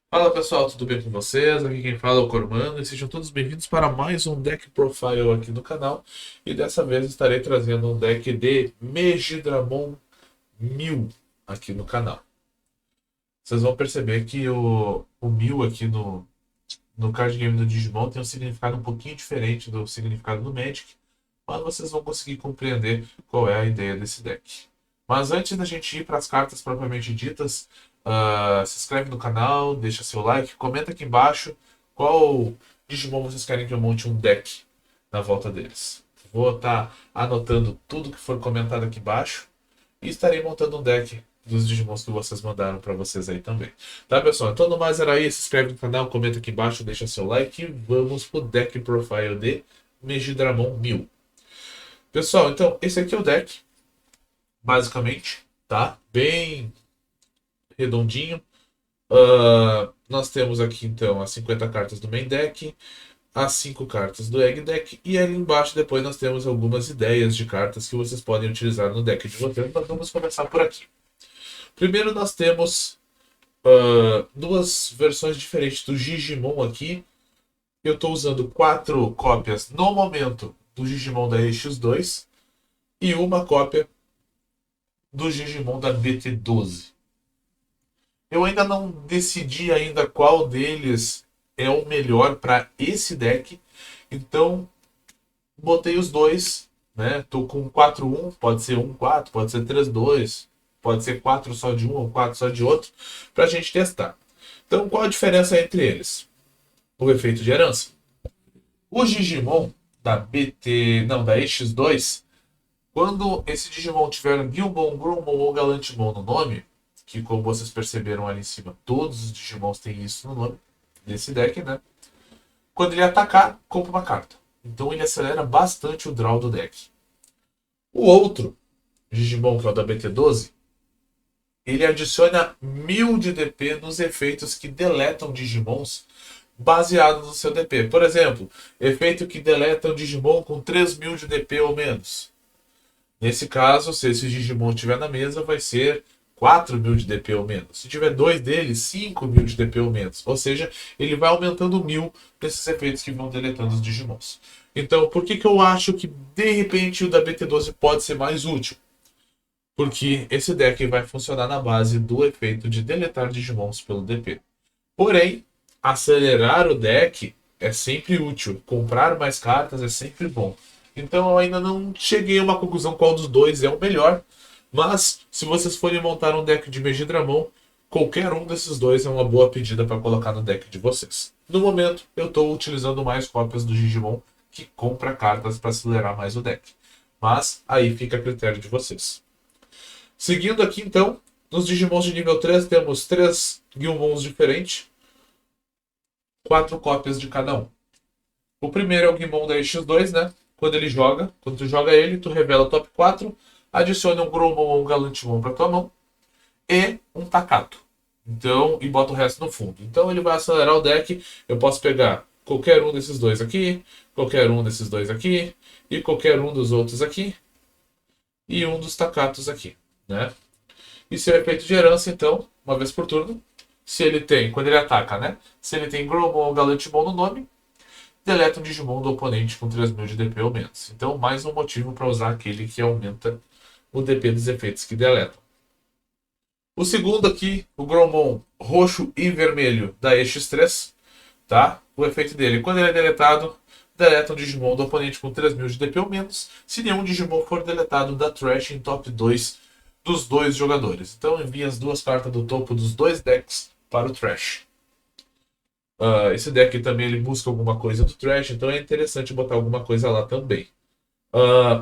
Fala pessoal, tudo bem com vocês? Aqui quem fala é o Cormano e sejam todos bem-vindos para mais um deck profile aqui no canal. E dessa vez estarei trazendo um deck de Megidramon 1000 aqui no canal. Vocês vão perceber que o 1000 aqui no card game do Digimon tem um significado um pouquinho diferente do significado do Magic, mas vocês vão conseguir compreender qual é a ideia desse deck. Mas antes da gente ir para as cartas propriamente ditas, se inscreve no canal, deixa seu like, comenta aqui embaixo qual Digimon vocês querem que eu monte um deck na volta deles. Vou estar anotando tudo que for comentado aqui embaixo e estarei montando um deck dos Digimons que vocês mandaram para vocês aí também. Tá, pessoal? Então, no mais era aí. Se inscreve no canal, comenta aqui embaixo, deixa seu like e vamos pro deck profile de Megidramon 1000. Pessoal, então, esse aqui é o deck, basicamente, tá? Bem redondinho. Nós temos aqui, então, as 50 cartas do main deck, as 5 cartas do egg deck, e ali embaixo depois nós temos algumas ideias de cartas que vocês podem utilizar no deck de vocês. Nós vamos começar por aqui. Primeiro nós temos duas versões diferentes do Digimon aqui. Eu estou usando 4 cópias no momento do Digimon da EX2 e uma cópia do Digimon da BT12. Eu ainda não decidi ainda qual deles é o melhor para esse deck, então botei os dois, né? Tô com 4-1, pode ser 1-4, pode ser 3-2, pode ser 4 só de um ou 4 só de outro, para a gente testar. Então, qual a diferença entre eles? O efeito de herança. O Digimon da BT, não, da EX2, quando esse Digimon tiver Gilmon, Grumon ou Galantimon no nome, que como vocês perceberam ali em cima, todos os Digimons têm isso no nome desse deck, né? Quando ele atacar, compra uma carta. Então ele acelera bastante o draw do deck. O outro Digimon, que é o da BT12, ele adiciona 1000 de DP nos efeitos que deletam Digimons baseados no seu DP. Por exemplo, efeito que deleta um Digimon com 3000 de DP ou menos. Nesse caso, se esse Digimon estiver na mesa, vai ser 4.000 de DP ou menos. Se tiver dois deles, 5.000 de DP ou menos. Ou seja, ele vai aumentando 1.000 desses efeitos que vão deletando os Digimons. Então, por que eu acho que de repente o da BT12 pode ser mais útil? Porque esse deck vai funcionar na base do efeito de deletar Digimons pelo DP. Porém, acelerar o deck é sempre útil. Comprar mais cartas é sempre bom. Então eu ainda não cheguei a uma conclusão qual dos dois é o melhor. Mas se vocês forem montar um deck de Megidramon, qualquer um desses dois é uma boa pedida para colocar no deck de vocês. No momento, eu estou utilizando mais cópias do Digimon que compra cartas para acelerar mais o deck. Mas aí fica a critério de vocês. Seguindo aqui então, nos Digimons de nível 3 temos 3 Guilmons diferentes, 4 cópias de cada um. O primeiro é o Guilmon da X2, né? Quando tu joga ele, tu revela o top 4, adiciona um Gromon ou um Galantimon para tua mão e um Takato. Então, e bota o resto no fundo. Então ele vai acelerar o deck. Eu posso pegar qualquer um desses dois aqui, qualquer um desses dois aqui e qualquer um dos outros aqui e um dos Takatos aqui, né? E seu efeito de herança, então, uma vez por turno, se ele tem, quando ele ataca, né? Se ele tem Gromon ou Galantimon no nome, deleta um Digimon do oponente com 3.000 de DP ou menos. Então, mais um motivo para usar aquele que aumenta o DP dos efeitos que deletam. O segundo aqui, o Gromon roxo e vermelho da EX3, tá? O efeito dele, quando ele é deletado, deleta um Digimon do oponente com 3.000 de DP ou menos, se nenhum Digimon for deletado da Trash em top 2 dos dois jogadores. Então envia as duas cartas do topo dos dois decks para o Trash. Esse deck também ele busca alguma coisa do Trash, então é interessante botar alguma coisa lá também.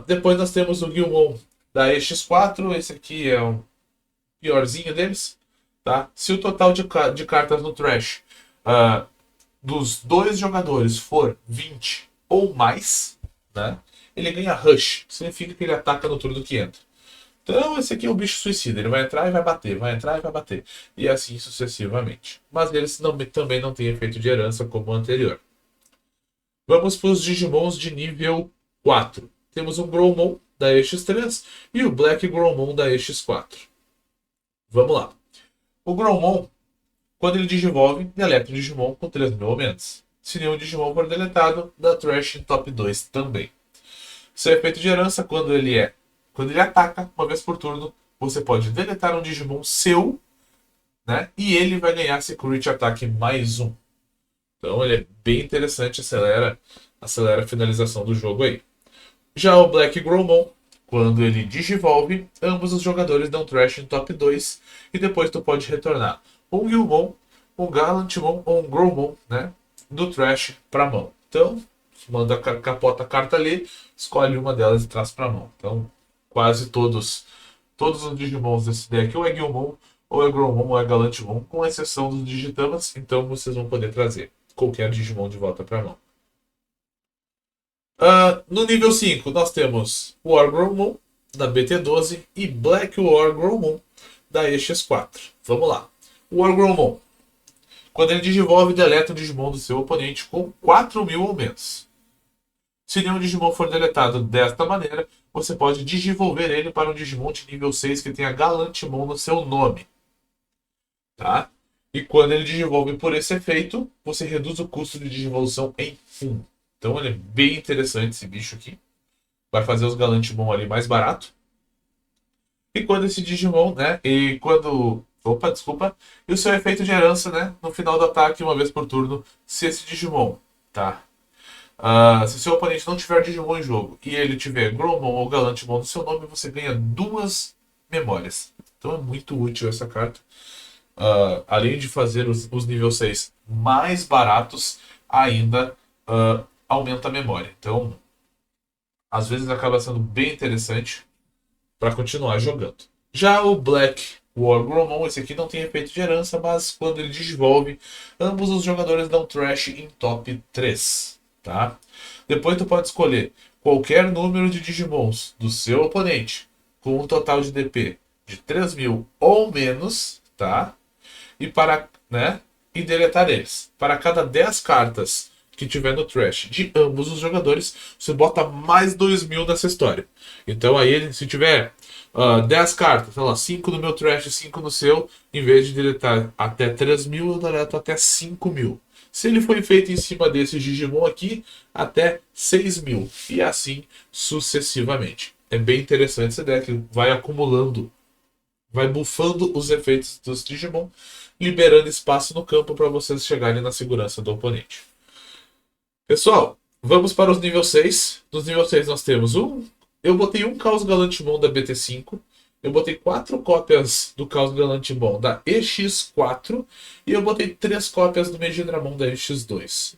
Depois nós temos o Guilmon da EX4, esse aqui é o piorzinho deles. Tá? Se o total de cartas no Trash dos dois jogadores for 20 ou mais, né, ele ganha Rush. Significa que ele ataca no turno que entra. Então, esse aqui é o bicho suicida. Ele vai entrar e vai bater, vai entrar e vai bater. E assim sucessivamente. Mas eles também não têm efeito de herança como o anterior. Vamos para os Digimons de nível 4. Temos um Growmon da EX3 e o Black Growmon da EX4. Vamos lá. O Growmon, Quando ele digivolve, deleta um Digimon com 3.000 ou menos. Se nenhum Digimon for deletado, dá Trash em top 2 também. Seu efeito de herança, quando ele ataca uma vez por turno, você pode deletar um Digimon seu, né? E ele vai ganhar Security Attack mais um. Então ele é bem interessante, acelera a finalização do jogo aí. Já o Black Growmon, quando ele digivolve, ambos os jogadores dão Trash em top 2 e depois tu pode retornar um Gilmon, um Gallantmon ou um Growmon, né? Do Trash pra mão. Então, capota a carta ali, escolhe uma delas e traz pra mão. Então, quase todos os Digimons desse deck ou é Gilmon, ou é Growmon, ou é Gallantmon, com exceção dos Digitamas, então vocês vão poder trazer qualquer Digimon de volta pra mão. No nível 5, nós temos War Growmon, da BT12, e Black War Growmon, da EX4. Vamos lá. War Growmon. Quando ele digivolve, deleta o Digimon do seu oponente com 4.000 ou menos. Se nenhum Digimon for deletado desta maneira, você pode digivolver ele para um Digimon de nível 6 que tenha Gallantmon no seu nome. Tá? E quando ele digivolve por esse efeito, você reduz o custo de digivolução em 1. Então ele é bem interessante esse bicho aqui. Vai fazer os Gallantmon ali mais barato. E quando esse Digimon, né? E quando. Opa, desculpa. E o seu efeito de herança, né? No final do ataque, uma vez por turno, se esse Digimon, tá? Se seu oponente não tiver Digimon em jogo e ele tiver Growmon ou Gallantmon no seu nome, você ganha 2 memórias. Então é muito útil essa carta. Além de fazer os nível 6 mais baratos, ainda aumenta a memória. Então, às vezes acaba sendo bem interessante para continuar jogando. Já o Black War Growmon, esse aqui não tem efeito de herança, mas quando ele desenvolve, ambos os jogadores dão Trash em top 3. Tá? Depois tu pode escolher qualquer número de Digimons do seu oponente com um total de DP de 3.000 ou menos, tá? E deletar eles. Para cada 10 cartas que tiver no trash de ambos os jogadores, você bota mais 2.000 nessa história. Então aí, se tiver 10 cartas, sei lá, 5 no meu trash e 5 no seu, em vez de deletar até 3.000, eu deleto até 5.000. Se ele foi feito em cima desse Digimon aqui, até 6.000. E assim sucessivamente. É bem interessante esse deck, vai acumulando, vai buffando os efeitos dos Digimon, liberando espaço no campo para vocês chegarem na segurança do oponente. Pessoal, vamos para os nível 6. Nos nível 6 nós temos eu botei um Caos Gallantmon da BT5. Eu botei 4 cópias do Caos Gallantmon da EX4. E eu botei 3 cópias do Megidramon da EX2.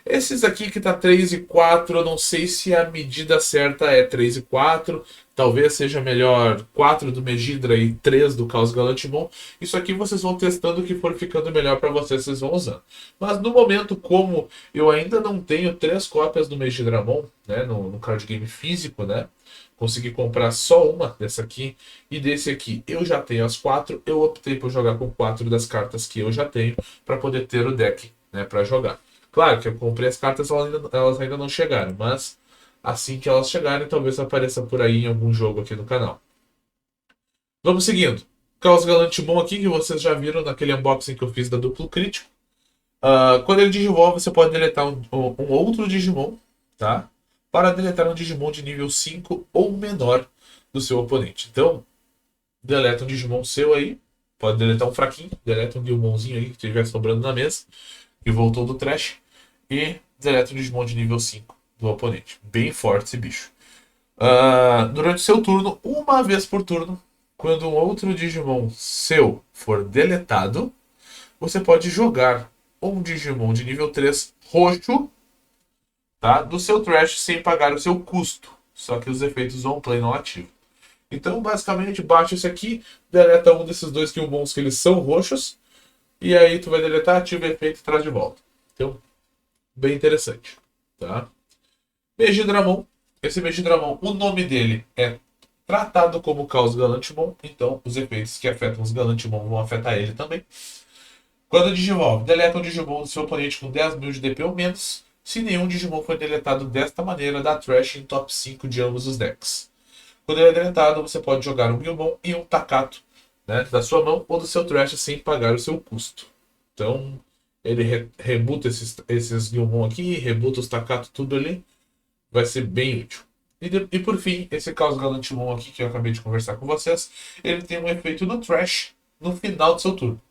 Esses aqui que tá 3 e 4, eu não sei se a medida certa é 3 e 4. Talvez seja melhor 4 do Megidra e 3 do Caos Gallantmon. Isso aqui vocês vão testando o que for ficando melhor para vocês vão usando. Mas no momento, como eu ainda não tenho 3 cópias do Megidramon, né, no card game físico, né? Consegui comprar só uma dessa aqui e desse aqui eu já tenho as 4. Eu optei por jogar com 4 das cartas que eu já tenho para poder ter o deck, né, para jogar. Claro que eu comprei as cartas, elas ainda não chegaram, mas assim que elas chegarem, talvez apareça por aí em algum jogo aqui no canal. Vamos seguindo. Caos Gallantmon aqui, que vocês já viram naquele unboxing que eu fiz da Duplo Crítico. Quando ele digivolve, você pode deletar um outro Digimon, tá? Para deletar um Digimon de nível 5 ou menor do seu oponente. Então, deleta um Digimon seu aí. Pode deletar um fraquinho. Deleta um Gilmonzinho aí que estiver sobrando na mesa. Que voltou do trash. E deleta um Digimon de nível 5 do oponente. Bem forte esse bicho. Durante o seu turno, uma vez por turno, quando um outro Digimon seu for deletado, você pode jogar um Digimon de nível 3 roxo, tá, do seu trash sem pagar o seu custo. Só que os efeitos on-play não ativam. Então, basicamente, baixa esse aqui, deleta um desses dois Gilmons que eles são roxos, e aí tu vai deletar, ativa o efeito e traz de volta. Então, bem interessante. Tá? Megidramon. Esse Megidramon, o nome dele é tratado como Caos Gallantmon, então os efeitos que afetam os Gallantmon vão afetar ele também. Quando digivolve, deleta um Digimon do seu oponente com 10.000 de DP ou menos. Se nenhum Digimon foi deletado desta maneira, dá Trash em top 5 de ambos os decks. Quando ele é deletado, você pode jogar um Gilmon e um Takato, né, da sua mão ou do seu Trash sem pagar o seu custo. Então, ele rebuta esses Guilmon aqui, rebuta os Takato, tudo ali. Vai ser bem útil. E por fim, esse Caos Galantimon aqui, que eu acabei de conversar com vocês, ele tem um efeito no Trash no final do seu turno.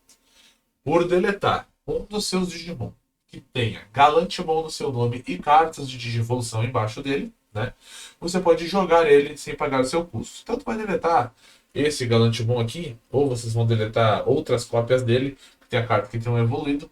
Por deletar um dos seus Digimon que tenha Galantimon no seu nome e cartas de Digivolução embaixo dele, né? Você pode jogar ele sem pagar o seu custo. Tanto vai deletar esse Galantimon aqui, ou vocês vão deletar outras cópias dele, que tem a carta que tem um evoluído,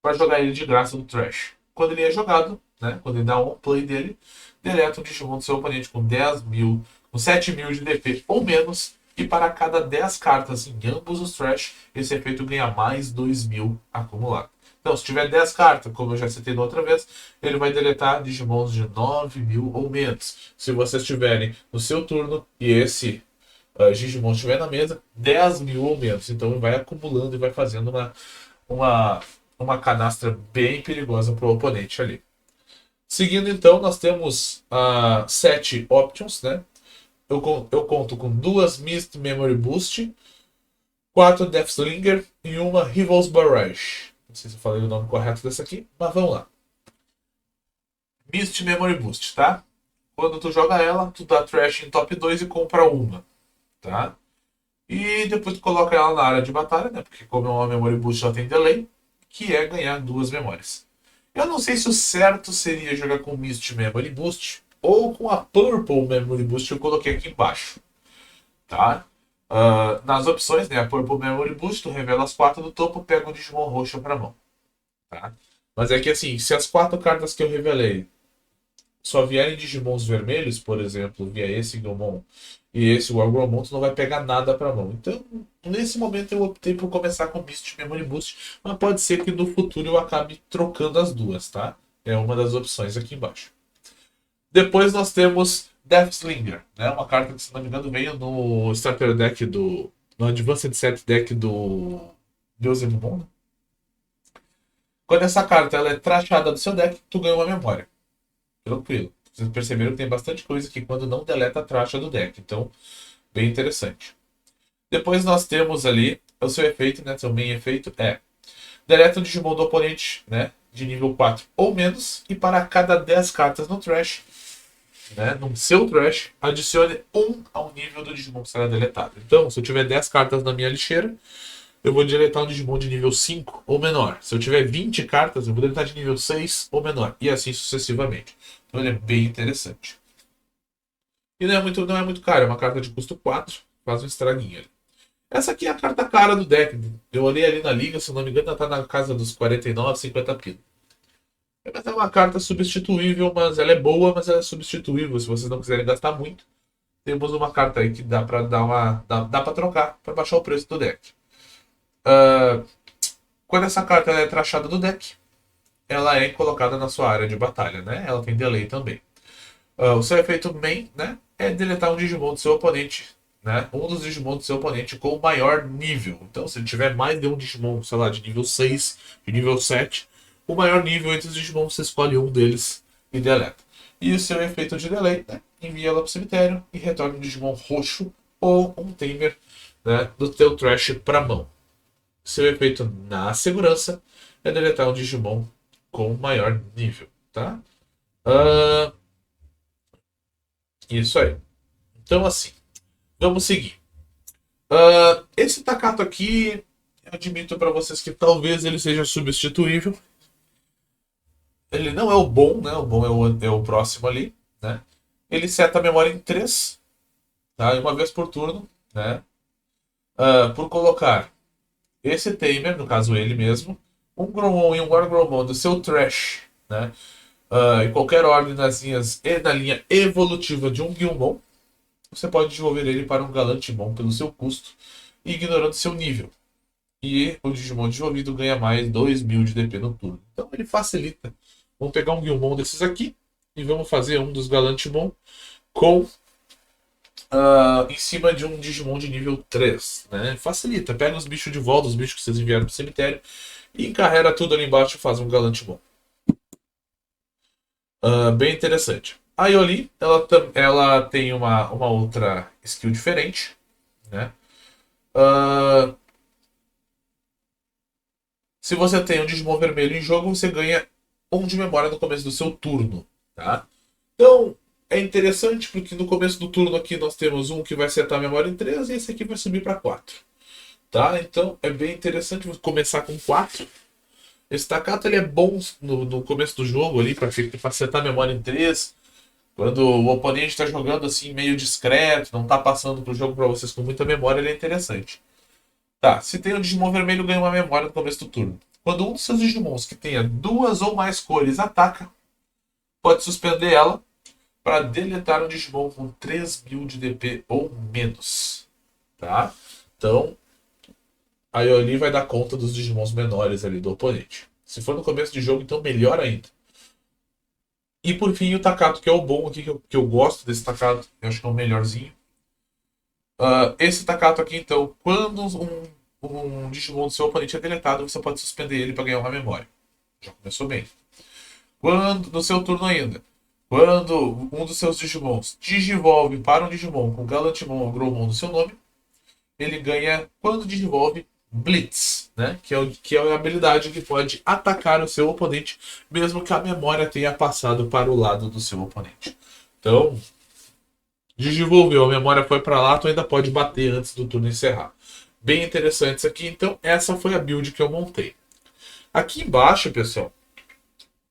para jogar ele de graça no Trash. Quando ele é jogado, né? Quando ele dá um play dele, deleta um Digimon do seu oponente com 10 mil, com 7 mil de DP ou menos, e para cada 10 cartas em ambos os Trash, esse efeito ganha mais 2 mil acumulado. Então, se tiver 10 cartas, como eu já citei da outra vez, ele vai deletar Digimons de 9 mil ou menos. Se vocês tiverem no seu turno e esse Digimon estiver na mesa, 10 mil ou menos. Então, vai acumulando e vai fazendo uma, uma canastra bem perigosa para o oponente ali. Seguindo, então, nós temos 7 options, né? Eu conto com 2 Mist Memory Boost, 4 Deathslinger e uma Rival's Barrage. Não sei se eu falei o nome correto dessa aqui, mas vamos lá. Mist Memory Boost, tá? Quando tu joga ela, tu dá Trash em top 2 e compra uma, tá? E depois tu coloca ela na área de batalha, né? Porque como é uma Memory Boost já tem delay, que é ganhar 2 memórias. Eu não sei se o certo seria jogar com Mist Memory Boost ou com a Purple Memory Boost que eu coloquei aqui embaixo, tá? Nas opções, né, a Purple Memory Boost, tu revela as 4 do topo, pega o Digimon roxo pra mão, tá? Mas é que assim, se as 4 cartas que eu revelei só vierem Digimons vermelhos, por exemplo, via esse Guilmon e esse Wargromon, tu não vai pegar nada pra mão. Então, nesse momento eu optei por começar com Mist Memory Boost, mas pode ser que no futuro eu acabe trocando as duas, tá? É uma das opções aqui embaixo. Depois nós temos Deathslinger, né? Uma carta que, se não me engano, veio no Starter Deck no Advanced Set Deck do Deus Mundo. Quando essa carta ela é trachada do seu deck, tu ganha uma memória. Tranquilo. Vocês perceberam que tem bastante coisa que quando não deleta a tracha do deck. Então, bem interessante. Depois nós temos ali o seu efeito, né? Seu main efeito é deleta o Digimon do oponente, né? De nível 4 ou menos. E para cada 10 cartas no Trash, né? No seu Trash, adicione 1 ao nível do Digimon que será deletado. Então, se eu tiver 10 cartas na minha lixeira, eu vou deletar um Digimon de nível 5 ou menor. Se eu tiver 20 cartas, eu vou deletar de nível 6 ou menor. E assim sucessivamente. Então ele é bem interessante. E não é muito caro, é uma carta de custo 4, faz um estraguinho ali. Essa aqui é a carta cara do deck. Eu olhei ali na liga, se não me engano, ela tá na casa dos 49, 50 pila. Ela é uma carta substituível, mas ela é boa, mas ela é substituível. Se vocês não quiserem gastar muito, temos uma carta aí que dá pra dá pra trocar, pra baixar o preço do deck. Quando essa carta é trachada do deck, ela é colocada na sua área de batalha, né? Ela tem delay também. O seu efeito main, né, é deletar um Digimon do seu oponente, né? Um dos Digimon do seu oponente com o maior nível. Então, se ele tiver mais de um Digimon, sei lá, de nível 6, de nível 7, o maior nível entre os Digimon, você escolhe um deles e deleta. E o seu efeito de delay, né, envia ela para o cemitério e retorna um Digimon roxo ou um Tamer, né, do teu Trash para mão. Seu efeito na segurança é deletar um Digimon com maior nível, tá? Uh, isso aí. Então, assim, vamos seguir. Esse Takato aqui, eu admito para vocês que talvez ele seja substituível. Ele não é o bom, né? O bom é o próximo ali, né? Ele seta a memória em 3, tá? E uma vez por turno, né? Por colocar esse Tamer, no caso ele mesmo, um Gromon e um Wargromon do seu Trash, né? Em qualquer ordem nas linhas e na linha evolutiva de um Guilmon, você pode desenvolver ele para um Galantimon pelo seu custo, ignorando seu nível. E o Digimon desenvolvido ganha mais 2 mil de DP no turno. Então ele facilita. Vamos pegar um Guilmon desses aqui e vamos fazer um dos Galantimon com em cima de um Digimon de nível 3. Né? Facilita. Pega os bichos de volta, os bichos que vocês enviaram para o cemitério, e encarrega tudo ali embaixo e faz um Galantimon. Bem interessante. A Yoli, ela tem uma outra skill diferente, né? Se você tem um Digimon vermelho em jogo, você ganha 1 de memória no começo do seu turno, tá? Então, é interessante porque no começo do turno aqui nós temos um que vai setar a memória em 3 e esse aqui vai subir para 4, tá? Então, é bem interessante começar com 4. Esse Takato ele é bom no começo do jogo ali para setar a memória em 3. Quando o oponente está jogando assim meio discreto, não está passando pro jogo para vocês com muita memória, ele é interessante. Tá, se tem um Digimon vermelho, ganha uma memória no começo do turno. Quando um dos seus Digimons que tenha 2 ou mais cores ataca, pode suspender ela para deletar um Digimon com 3.000 de DP ou menos. Tá? Então, a Yoli vai dar conta dos Digimons menores ali do oponente. Se for no começo de jogo, então melhor ainda. E por fim, o Takato, que é o bom aqui, que eu gosto desse Takato, eu acho que é o melhorzinho. Esse Takato aqui, então, quando um Digimon do seu oponente é deletado, você pode suspender ele para ganhar uma memória. Já começou bem. Quando, no seu turno ainda, quando um dos seus Digimons digivolve para um Digimon com Galantimon ou Growmon no seu nome, ele ganha, quando digivolve, Blitz, né? Que é a habilidade que pode atacar o seu oponente, mesmo que a memória tenha passado para o lado do seu oponente. Então, digivolveu, a memória foi para lá, tu ainda pode bater antes do turno encerrar. Bem interessante isso aqui. Então, essa foi a build que eu montei. Aqui embaixo, pessoal,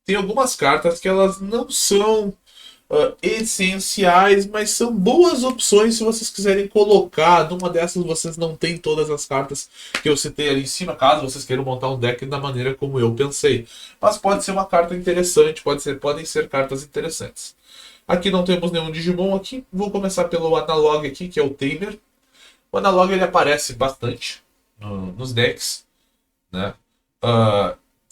tem algumas cartas que elas não são essenciais, mas são boas opções se vocês quiserem colocar. Numa dessas vocês não tem todas as cartas que eu citei ali em cima, caso vocês queiram montar um deck da maneira como eu pensei. Mas pode ser uma carta interessante, podem ser cartas interessantes. Aqui não temos nenhum Digimon aqui. Vou começar pelo Analog aqui, que é o Tamer. O Analog ele aparece bastante nos decks, né?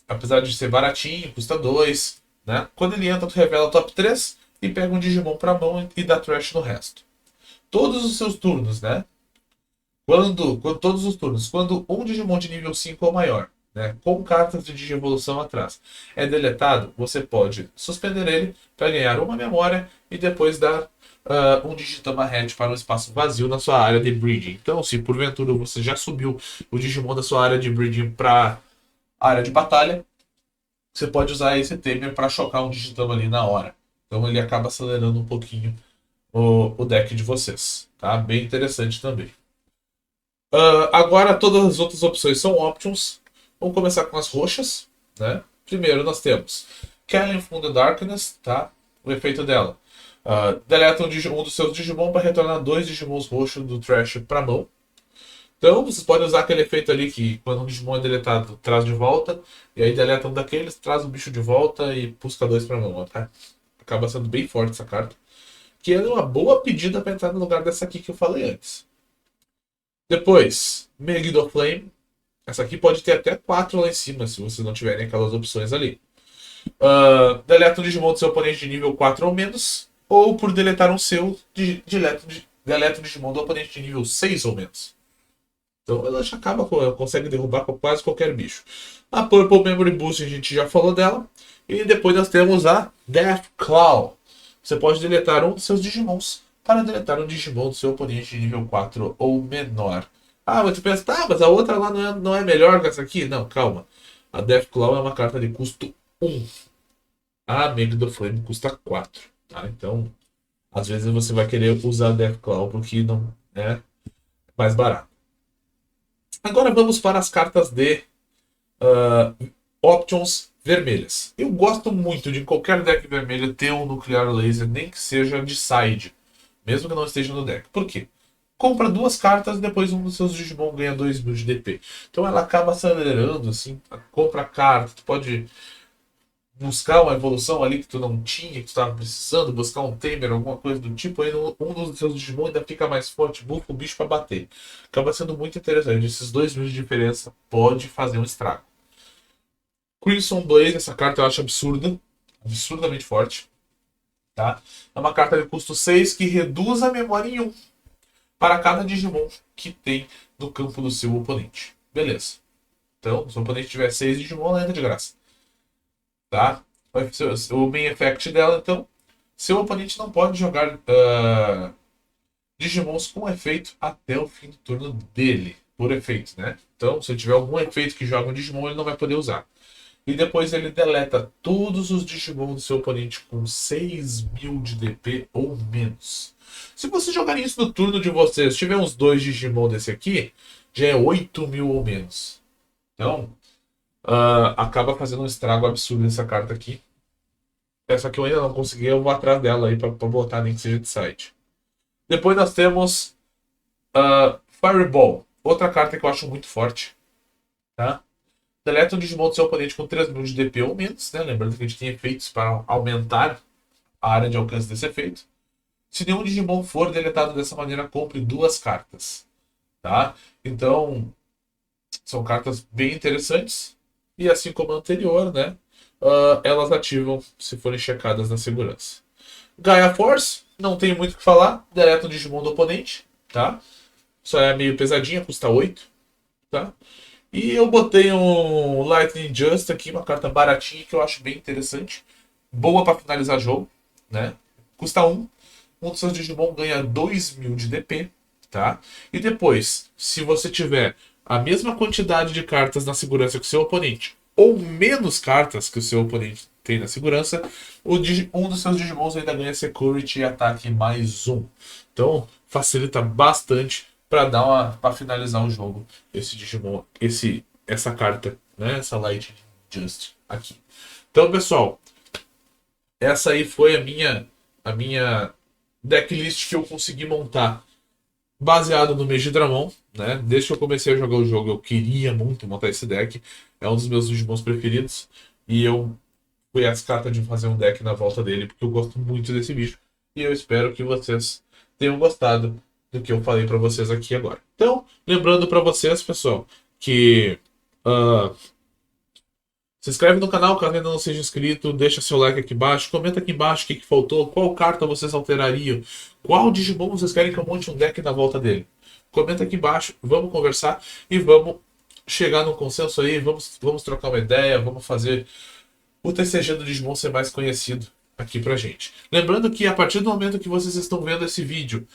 Apesar de ser baratinho, custa 2, né? Quando ele entra, tu revela top 3 e pega um Digimon pra mão e dá trash no resto. Todos os seus turnos, né? Todos os turnos, quando um Digimon de nível 5 ou maior, né, com cartas de Digievolução atrás, é deletado, você pode suspender ele para ganhar uma memória e depois dar um Digitama Hatch para um espaço vazio na sua área de breeding. Então, se porventura você já subiu o Digimon da sua área de breeding para área de batalha, você pode usar esse Tamer para chocar um Digitama ali na hora. Então ele acaba acelerando um pouquinho o deck de vocês. Tá? Bem interessante também. Agora todas as outras opções são options. Vamos começar com as roxas. Né? Primeiro nós temos Calling from the Darkness. Tá? O efeito dela. Deleta um dos seus Digimon para retornar 2 Digimons roxos do Trash para mão. Então, vocês podem usar aquele efeito ali que quando um Digimon é deletado, traz de volta. E aí deleta um daqueles, traz o bicho de volta e busca 2 pra mão. Tá? Acaba sendo bem forte essa carta. Que é uma boa pedida para entrar no lugar dessa aqui que eu falei antes. Depois, Megiddo Flame. Essa aqui pode ter até 4 lá em cima, se vocês não tiverem aquelas opções ali. Deleta um Digimon do seu oponente de nível 4 ou menos. Ou por deletar um seu, deleta um Digimon do oponente de nível 6 ou menos. Então ela já consegue derrubar quase qualquer bicho. A Purple Memory Boost a gente já falou dela. E depois nós temos a Death Claw. Você pode deletar um dos seus Digimons para deletar um Digimon do seu oponente de nível 4 ou menor. Mas você pensa, tá, mas a outra lá não é melhor que essa aqui? Não, calma. A Death Claw é uma carta de custo 1. A Megiddo Flame custa 4. Tá? Então, às vezes você vai querer usar a Death Claw porque não é mais barato. Agora vamos para as cartas de options vermelhas. Eu gosto muito de em qualquer deck vermelho ter um nuclear laser, nem que seja de side, mesmo que não esteja no deck. Por quê? Compra 2 cartas e depois um dos seus Digimon ganha 2.000 de DP. Então ela acaba acelerando, assim, compra carta, tu pode buscar uma evolução ali que tu não tinha, que tu estava precisando, buscar um Tamer, alguma coisa do tipo, aí um dos seus Digimon ainda fica mais forte, bufa o bicho para bater. Acaba sendo muito interessante. Esses 2.000 de diferença pode fazer um estrago. Crimson Blaze, essa carta eu acho absurda, absurdamente forte. Tá? É uma carta de custo 6 que reduz a memória em 1 para cada Digimon que tem no campo do seu oponente. Beleza. Então, se o oponente tiver 6 Digimon, ela entra de graça. Tá? O main effect dela, então, seu oponente não pode jogar Digimons com efeito até o fim do turno dele. por efeito, né? Então, se tiver algum efeito que joga um Digimon, ele não vai poder usar. E depois ele deleta todos os Digimon do seu oponente com 6.000 de DP ou menos. Se você jogar isso no turno de vocês, tiver uns 2 Digimon desse aqui, já é 8.000 ou menos. Então, acaba fazendo um estrago absurdo essa carta aqui. Essa aqui eu ainda não consegui, eu vou atrás dela aí pra botar, nem que seja de site. Depois nós temos Fireball, outra carta que eu acho muito forte. Tá? Deleta um Digimon do seu oponente com 3.000 de DP ou menos, né? Lembrando que a gente tem efeitos para aumentar a área de alcance desse efeito. Se nenhum Digimon for deletado dessa maneira, compre 2 cartas. Tá? Então, são cartas bem interessantes. E assim como a anterior, né? Elas ativam se forem checadas na segurança. Gaia Force, não tem muito o que falar. Deleta o Digimon do oponente. Tá? Só é meio pesadinha, custa 8. Tá? E eu botei um Lightning Just aqui, uma carta baratinha que eu acho bem interessante. Boa para finalizar jogo, né? Custa 1. Um dos seus Digimon ganha 2.000 de DP, tá? E depois, se você tiver a mesma quantidade de cartas na segurança que o seu oponente, ou menos cartas que o seu oponente tem na segurança, um dos seus Digimons ainda ganha Security e ataque mais 1. Então, facilita bastante para finalizar o jogo esse Digimon, essa carta, né? Essa Light Just aqui. Então, pessoal, essa aí foi a minha decklist que eu consegui montar baseado no Megidramon, né? Desde que eu comecei a jogar o jogo, eu queria muito montar esse deck. É um dos meus Digimons preferidos e eu fui às cartas de fazer um deck na volta dele porque eu gosto muito desse bicho e eu espero que vocês tenham gostado do que eu falei para vocês aqui agora. Então, lembrando para vocês, pessoal, que se inscreve no canal caso ainda não seja inscrito, deixa seu like aqui embaixo, comenta aqui embaixo o que faltou, qual carta vocês alterariam, qual Digimon vocês querem que eu monte um deck na volta dele. Comenta aqui embaixo, vamos conversar e vamos chegar num consenso aí, vamos trocar uma ideia, vamos fazer o TCG do Digimon ser mais conhecido aqui pra gente. Lembrando que a partir do momento que vocês estão vendo esse vídeo,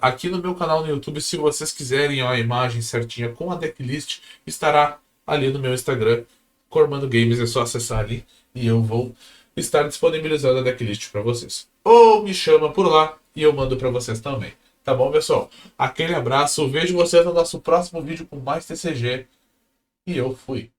aqui no meu canal no YouTube, se vocês quiserem a imagem certinha com a decklist, estará ali no meu Instagram, Cormando Games, é só acessar ali e eu vou estar disponibilizando a decklist para vocês. Ou me chama por lá e eu mando para vocês também. Tá bom, pessoal? Aquele abraço, vejo vocês no nosso próximo vídeo com mais TCG e eu fui.